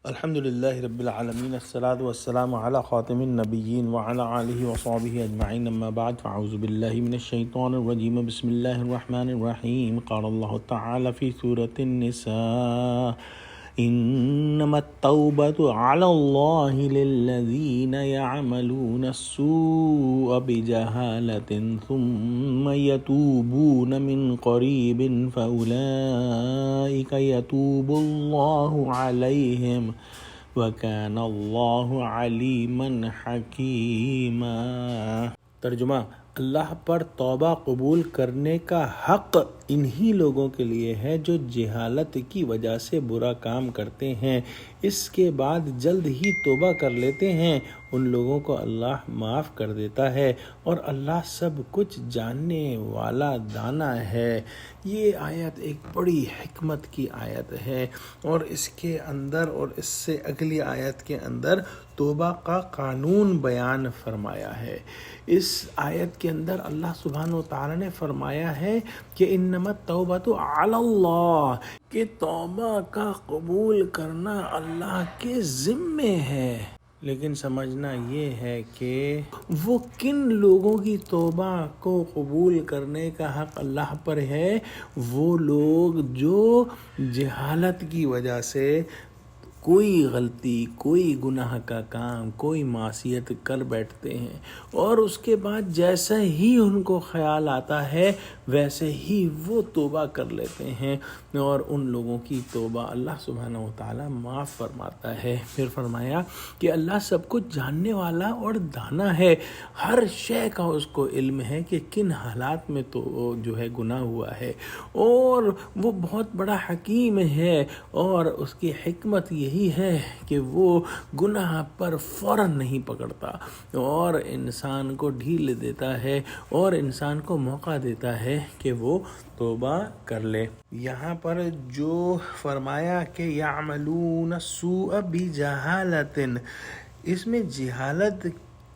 الحمد للہ رب العالمین، الصلاۃ والسلام علی خاتم النبیین وعلی آلہ وصحبہ اجمعین، اما بعد فاعوذ باللہ من الشیطان الرجیم، بسم اللہ الرحمن الرحیم۔ قال اللہ تعالی فی سورۃ النساء انما التوبۃ علی اللہ للذین یعملون السوء بجہالۃ ثم یتوبون من قریب فاولئک یتوب اللہ علیہم وکان اللہ علیما حکیما۔ ترجمہ: اللہ پر توبہ قبول کرنے کا حق انہی لوگوں کے لیے ہے جو جہالت کی وجہ سے برا کام کرتے ہیں، اس کے بعد جلد ہی توبہ کر لیتے ہیں، ان لوگوں کو اللہ معاف کر دیتا ہے، اور اللہ سب کچھ جاننے والا دانا ہے۔ یہ آیت ایک بڑی حکمت کی آیت ہے، اور اس کے اندر اور اس سے اگلی آیت کے اندر توبہ کا قانون بیان فرمایا ہے۔ اس آیت کے اندر اللہ سبحانہ و تعالی نے فرمایا ہے کہ انما التوبۃ علی اللہ، کہ توبہ کا قبول کرنا اللہ کے ذمے ہے، لیکن سمجھنا یہ ہے کہ وہ کن لوگوں کی توبہ کو قبول کرنے کا حق اللہ پر ہے؟ وہ لوگ جو جہالت کی وجہ سے کوئی غلطی، کوئی گناہ کا کام، کوئی معصیت کر بیٹھتے ہیں، اور اس کے بعد جیسا ہی ان کو خیال آتا ہے ویسے ہی وہ توبہ کر لیتے ہیں، اور ان لوگوں کی توبہ اللہ سبحانہ و تعالیٰ معاف فرماتا ہے۔ پھر فرمایا کہ اللہ سب کچھ جاننے والا اور دانا ہے، ہر شے کا اس کو علم ہے کہ کن حالات میں تو جو ہے گناہ ہوا ہے، اور وہ بہت بڑا حکیم ہے، اور اس کی حکمت یہی ہے کہ وہ گناہ پر فوراً نہیں پکڑتا، اور انسان کو ڈھیل دیتا ہے، اور انسان کو موقع دیتا ہے کہ وہ توبہ کر لے۔ یہاں پر جو فرمایا کہ یعملون السوء بجہالۃ، اس میں جہالت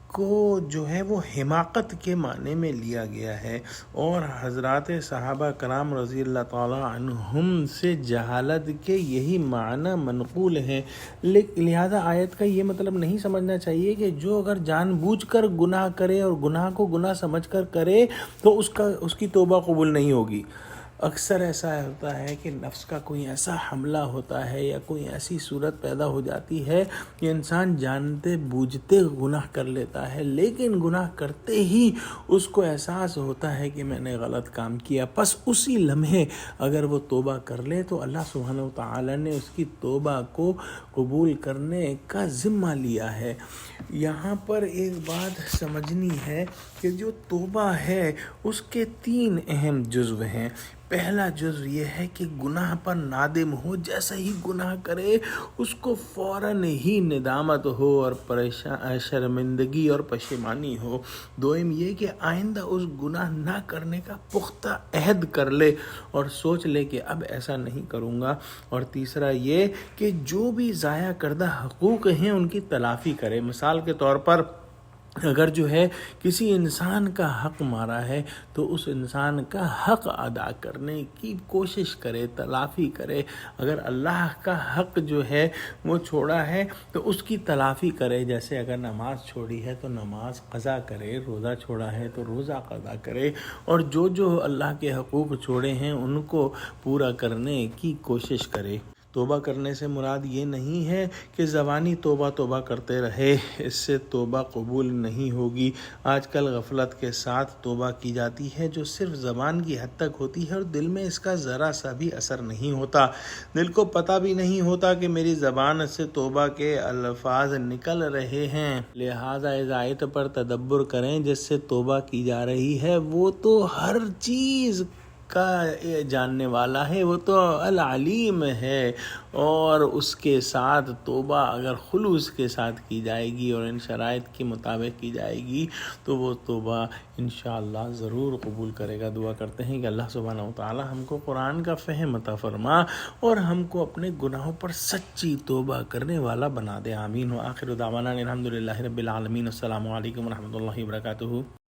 کو جو ہے وہ حماقت کے معنی میں لیا گیا ہے، اور حضرات صحابہ کرام رضی اللہ تعالیٰ عنہم سے جہالت کے یہی معنی منقول ہیں، لہذا آیت کا یہ مطلب نہیں سمجھنا چاہیے کہ جو اگر جان بوجھ کر گناہ کرے اور گناہ کو گناہ سمجھ کر کرے تو اس کی توبہ قبول نہیں ہوگی۔ اکثر ایسا ہوتا ہے کہ نفس کا کوئی ایسا حملہ ہوتا ہے یا کوئی ایسی صورت پیدا ہو جاتی ہے کہ انسان جانتے بوجھتے گناہ کر لیتا ہے، لیکن گناہ کرتے ہی اس کو احساس ہوتا ہے کہ میں نے غلط کام کیا، پس اسی لمحے اگر وہ توبہ کر لے تو اللہ سبحانہ و تعالی نے اس کی توبہ کو قبول کرنے کا ذمہ لیا ہے۔ یہاں پر ایک بات سمجھنی ہے کہ جو توبہ ہے اس کے 3 اہم جزو ہیں۔ پہلا جزو یہ ہے کہ گناہ پر نادم ہو، جیسا ہی گناہ کرے اس کو فوراً ہی ندامت ہو اور شرمندگی اور پشیمانی ہو۔ دوم یہ کہ آئندہ اس گناہ نہ کرنے کا پختہ عہد کر لے اور سوچ لے کہ اب ایسا نہیں کروں گا۔ اور تیسرا یہ کہ جو بھی ضائع کردہ حقوق ہیں ان کی تلافی کرے۔ مثال کے طور پر اگر جو ہے کسی انسان کا حق مارا ہے تو اس انسان کا حق ادا کرنے کی کوشش کرے، تلافی کرے۔ اگر اللہ کا حق جو ہے وہ چھوڑا ہے تو اس کی تلافی کرے، جیسے اگر نماز چھوڑی ہے تو نماز قضا کرے، روزہ چھوڑا ہے تو روزہ قضا کرے، اور جو اللہ کے حقوق چھوڑے ہیں ان کو پورا کرنے کی کوشش کرے۔ توبہ کرنے سے مراد یہ نہیں ہے کہ زبانی توبہ کرتے رہے، اس سے توبہ قبول نہیں ہوگی۔ آج کل غفلت کے ساتھ توبہ کی جاتی ہے جو صرف زبان کی حد تک ہوتی ہے، اور دل میں اس کا ذرا سا بھی اثر نہیں ہوتا، دل کو پتہ بھی نہیں ہوتا کہ میری زبان سے توبہ کے الفاظ نکل رہے ہیں۔ لہٰذا اس آیت پر تدبر کریں جس سے توبہ کی جا رہی ہے، وہ تو ہر چیز کا جاننے والا ہے، وہ تو العلیم ہے، اور اس کے ساتھ توبہ اگر خلوص کے ساتھ کی جائے گی اور ان شرائط کے مطابق کی جائے گی تو وہ توبہ انشاءاللہ ضرور قبول کرے گا۔ دعا کرتے ہیں کہ اللہ سبحانہ و تعالی ہم کو قرآن کا فہم عطا فرما اور ہم کو اپنے گناہوں پر سچی توبہ کرنے والا بنا دے، آمین۔ وآخر دعوانا الحمدللہ رب العالمین۔ السلام علیکم ورحمۃ اللہ وبرکاتہ۔